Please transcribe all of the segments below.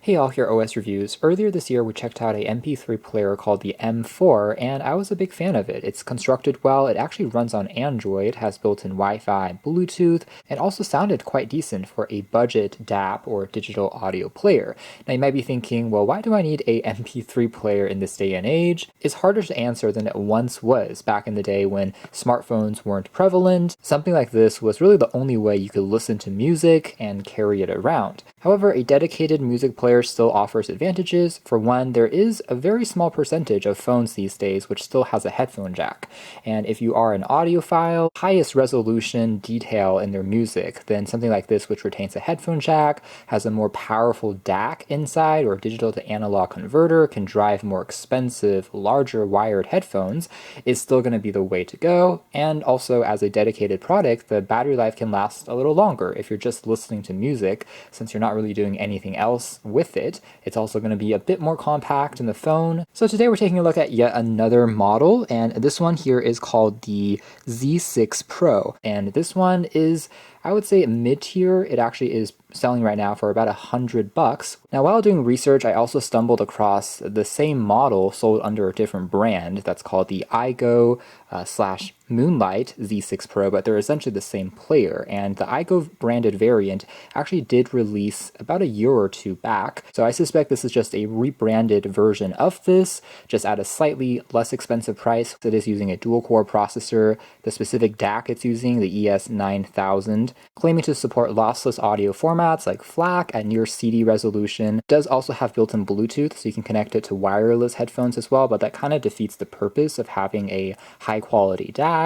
Hey all, here OS Reviews. Earlier this year we checked out a MP3 player called the M4 and I was a big fan of it. It's constructed well, it actually runs on Android, has built-in Wi-Fi and Bluetooth, and also sounded quite decent for a budget DAP or digital audio player. Now you might be thinking, well, why do I need a MP3 player in this day and age? It's harder to answer than it once was back in the day when smartphones weren't prevalent. Something like this was really the only way you could listen to music and carry it around. However, a dedicated music player still offers advantages. For one, there is a very small percentage of phones these days which still has a headphone jack. And if you are an audiophile, highest resolution detail in their music, then something like this which retains a headphone jack, has a more powerful DAC inside or digital to analog converter, can drive more expensive, larger wired headphones, is still going to be the way to go. And also as a dedicated product, the battery life can last a little longer if you're just listening to music, since you're not really doing anything else with it. It's also going to be a bit more compact in the phone. So today we're taking a look at yet another model, and this one here is called the Z6 Pro. And this one is, I would say, mid-tier. It actually is selling right now for about $100. Now, while doing research, I also stumbled across the same model sold under a different brand that's called the iGo / Moonlight Z6 Pro, but they're essentially the same player. And the iGo branded variant actually did release about a year or two back. So I suspect this is just a rebranded version of this, just at a slightly less expensive price. It is using a dual-core processor. The specific DAC it's using, the ES9000, claiming to support lossless audio formats like FLAC at near CD resolution. It does also have built-in Bluetooth, so you can connect it to wireless headphones as well, but that kind of defeats the purpose of having a high-quality DAC.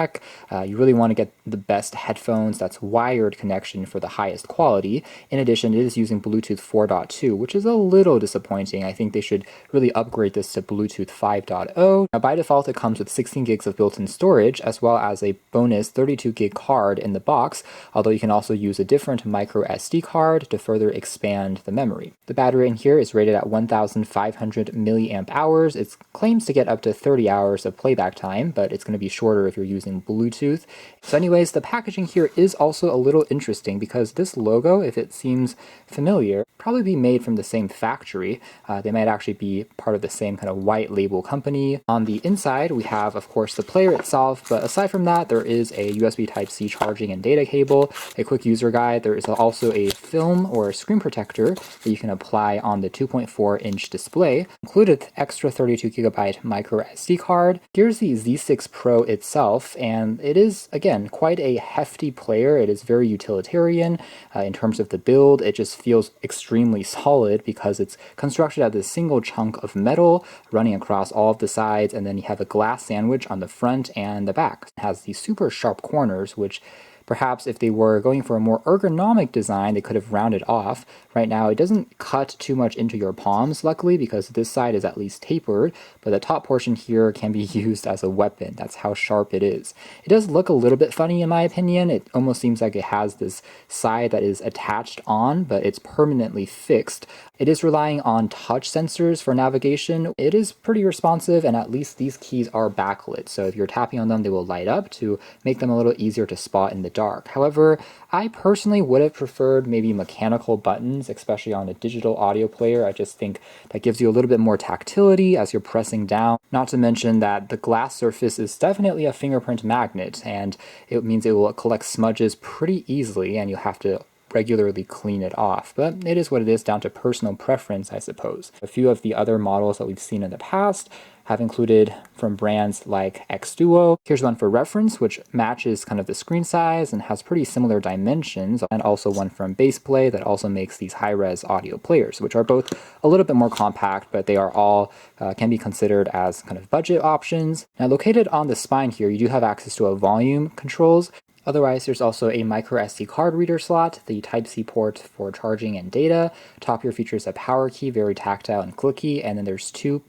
You really want to get the best headphones that's wired connection for the highest quality. In addition, it is using Bluetooth 4.2, which is a little disappointing. I think they should really upgrade this to Bluetooth 5.0. Now, by default, it comes with 16 gigs of built-in storage, as well as a bonus 32 gig card in the box, although you can also use a different micro SD card to further expand the memory. The battery in here is rated at 1,500 milliamp hours. It claims to get up to 30 hours of playback time, but it's going to be shorter if you're using Bluetooth. So anyways, the packaging here is also a little interesting because this logo, if it seems familiar, probably be made from the same factory. They might actually be part of the same kind of white label company. On the inside, we have, of course, the player itself, but aside from that, there is a USB Type-C charging and data cable, a quick user guide. There is also a film or a screen protector that you can apply on the 2.4-inch display, included extra 32 gigabyte micro SD card. Here's the Z6 Pro itself, and it is, again, quite a hefty player. It is very utilitarian in terms of the build. It just feels extremely solid because it's constructed out of a single chunk of metal running across all of the sides, and then you have a glass sandwich on the front and the back. It has these super sharp corners, which perhaps if they were going for a more ergonomic design, they could have rounded off. Right now, it doesn't cut too much into your palms, luckily, because this side is at least tapered, but the top portion here can be used as a weapon. That's how sharp it is. It does look a little bit funny in my opinion. It almost seems like it has this side that is attached on, but it's permanently fixed. It is relying on touch sensors for navigation. It is pretty responsive, and at least these keys are backlit, so if you're tapping on them, they will light up to make them a little easier to spot in the dark. However, I personally would have preferred maybe mechanical buttons, especially on a digital audio player. I just think that gives you a little bit more tactility as you're pressing down. Not to mention that the glass surface is definitely a fingerprint magnet, and it means it will collect smudges pretty easily, and you'll have to regularly clean it off. But it is what it is, down to personal preference, I suppose. A few of the other models that we've seen in the past have included from brands like X-Duo. Here's one for reference, which matches kind of the screen size and has pretty similar dimensions, and also one from Baseplay that also makes these high-res audio players, which are both a little bit more compact, but they are all can be considered as kind of budget options. Now, located on the spine here, you do have access to a volume controls. Otherwise, there's also a micro SD card reader slot, the Type-C port for charging and data. Top here features a power key, very tactile and clicky, and then there's two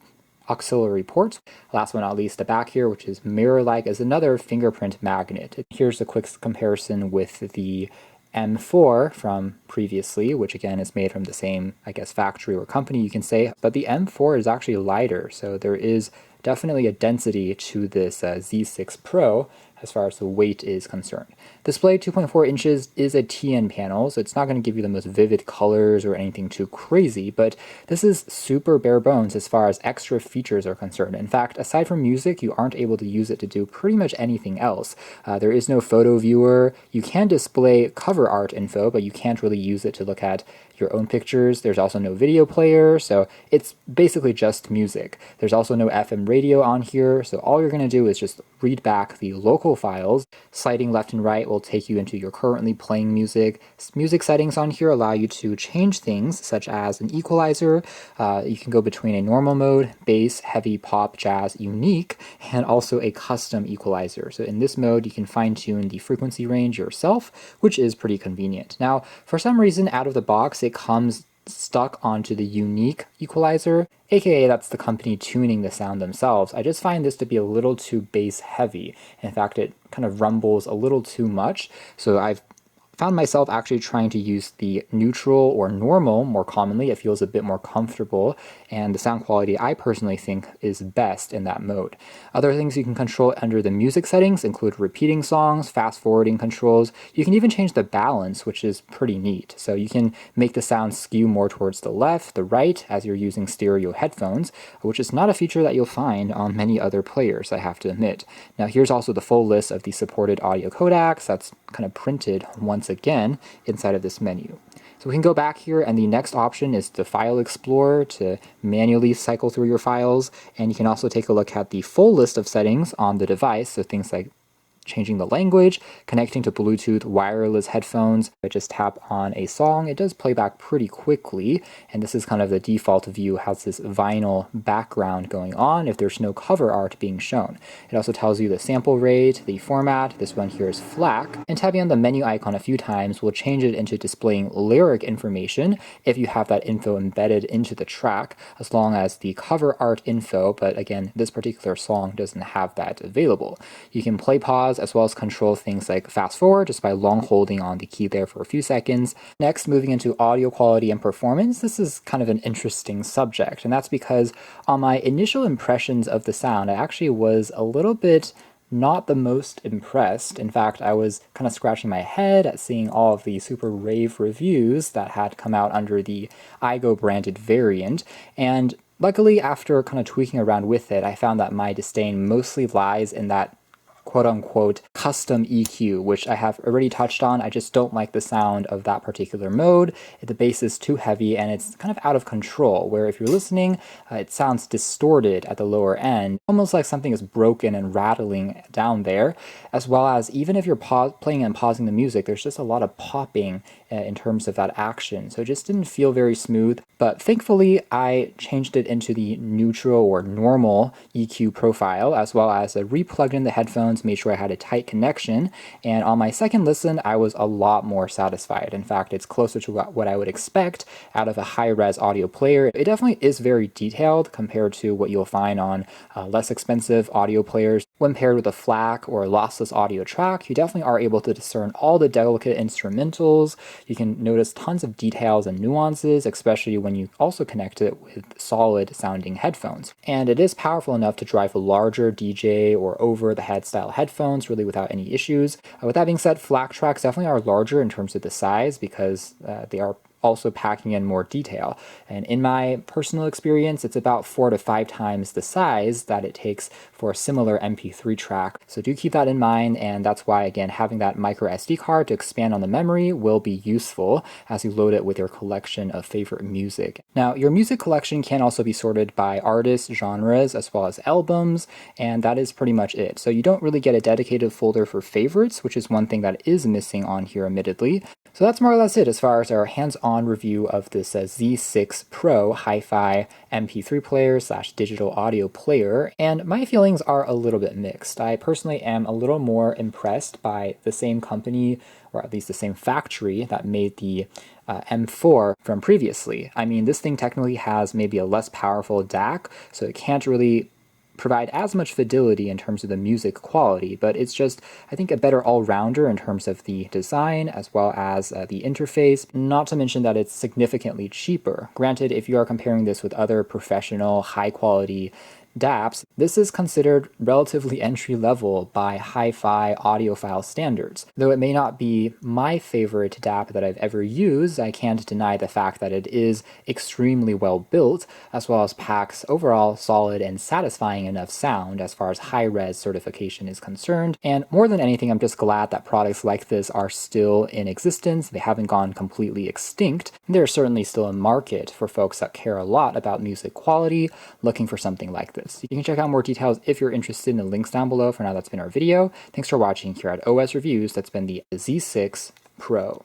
auxiliary ports. Last but not least, the back here, which is mirror-like, is another fingerprint magnet. Here's a quick comparison with the M4 from previously, which again is made from the same, I guess, factory or company, you can say, but the M4 is actually lighter, so there is definitely a density to this Z6 Pro. as far as the weight is concerned. Display 2.4 inches is a TN panel, so it's not going to give you the most vivid colors or anything too crazy, but this is super bare bones as far as extra features are concerned. In fact, aside from music, you aren't able to use it to do pretty much anything else. There is no photo viewer. You can display cover art info, but you can't really use it to look at your own pictures. There's also no video player, so it's basically just music. There's also no FM radio on here, so all you're going to do is just read back the local files. Sliding left and right will take you into your currently playing music. Music settings on here allow you to change things such as an equalizer. You can go between a normal mode, bass, heavy, pop, jazz, unique, and also a custom equalizer. So in this mode, you can fine-tune the frequency range yourself, which is pretty convenient. Now, for some reason, out of the box, it comes stuck onto the unique equalizer, aka that's the company tuning the sound themselves. I just find this to be a little too bass heavy. In fact, it kind of rumbles a little too much, so I've found myself actually trying to use the neutral or normal more commonly. It feels a bit more comfortable, and the sound quality I personally think is best in that mode. Other things you can control under the music settings include repeating songs, fast forwarding controls. You can even change the balance, which is pretty neat. So you can make the sound skew more towards the left, the right, as you're using stereo headphones, which is not a feature that you'll find on many other players, I have to admit. Now here's also the full list of the supported audio codecs. That's kind of printed once again inside of this menu. So we can go back here, and the next option is the File Explorer to manually cycle through your files, and you can also take a look at the full list of settings on the device, so things like changing the language, connecting to Bluetooth wireless headphones. I just tap on a song, it does play back pretty quickly, and this is kind of the default view, has this vinyl background going on if there's no cover art being shown. It also tells you the sample rate, the format. This one here is FLAC, and tapping on the menu icon a few times will change it into displaying lyric information if you have that info embedded into the track, as long as the cover art info, but again, this particular song doesn't have that available. You can play, pause, as well as control things like fast forward just by long holding on the key there for a few seconds. Next, moving into audio quality and performance, this is kind of an interesting subject, and that's because on my initial impressions of the sound, I actually was a little bit not the most impressed. In fact, I was kind of scratching my head at seeing all of the super rave reviews that had come out under the iGo branded variant, and luckily after kind of tweaking around with it, I found that my disdain mostly lies in that quote-unquote custom EQ, which I have already touched on. I just don't like the sound of that particular mode. The bass is too heavy and it's kind of out of control, where if you're listening, it sounds distorted at the lower end, almost like something is broken and rattling down there, as well as even if you're playing and pausing the music, there's just a lot of popping in terms of that action. So it just didn't feel very smooth, but thankfully I changed it into the neutral or normal EQ profile, as well as replugged in the headphones, made sure I had a tight connection, and on my second listen I was a lot more satisfied. In fact, it's closer to what I would expect out of a high-res audio player. It definitely is very detailed compared to what you'll find on less expensive audio players. When paired with a FLAC or a lossless audio track, you definitely are able to discern all the delicate instrumentals. You can notice tons of details and nuances, especially when you also connect it with solid sounding headphones. And it is powerful enough to drive a larger DJ or over-the-head style headphones really without any issues. With that being said, FLAC tracks definitely are larger in terms of the size because they are also packing in more detail. And in my personal experience, it's about 4 to 5 times the size that it takes for a similar MP3 track. So do keep that in mind, and that's why, again, having that micro SD card to expand on the memory will be useful as you load it with your collection of favorite music. Now, your music collection can also be sorted by artists, genres, as well as albums, and that is pretty much it. So you don't really get a dedicated folder for favorites, which is one thing that is missing on here, admittedly. So that's more or less it as far as our hands-on review of this Z6 Pro HiFi MP3 player / digital audio player, and my feelings are a little bit mixed. I personally am a little more impressed by the same company, or at least the same factory that made the M4 from previously. I mean, this thing technically has maybe a less powerful DAC, so it can't really provide as much fidelity in terms of the music quality, but it's just, I think, a better all-rounder in terms of the design as well as the interface, not to mention that it's significantly cheaper. Granted, if you are comparing this with other professional, high-quality DAPs, this is considered relatively entry-level by hi-fi audiophile standards. Though it may not be my favorite DAP that I've ever used, I can't deny the fact that it is extremely well built, as well as packs overall solid and satisfying enough sound as far as high-res certification is concerned. And more than anything, I'm just glad that products like this are still in existence. They haven't gone completely extinct. There's certainly still a market for folks that care a lot about music quality, looking for something like this. You can check out more details if you're interested in the links down below. For now, that's been our video. Thanks for watching here at OS Reviews. That's been the Z6 Pro.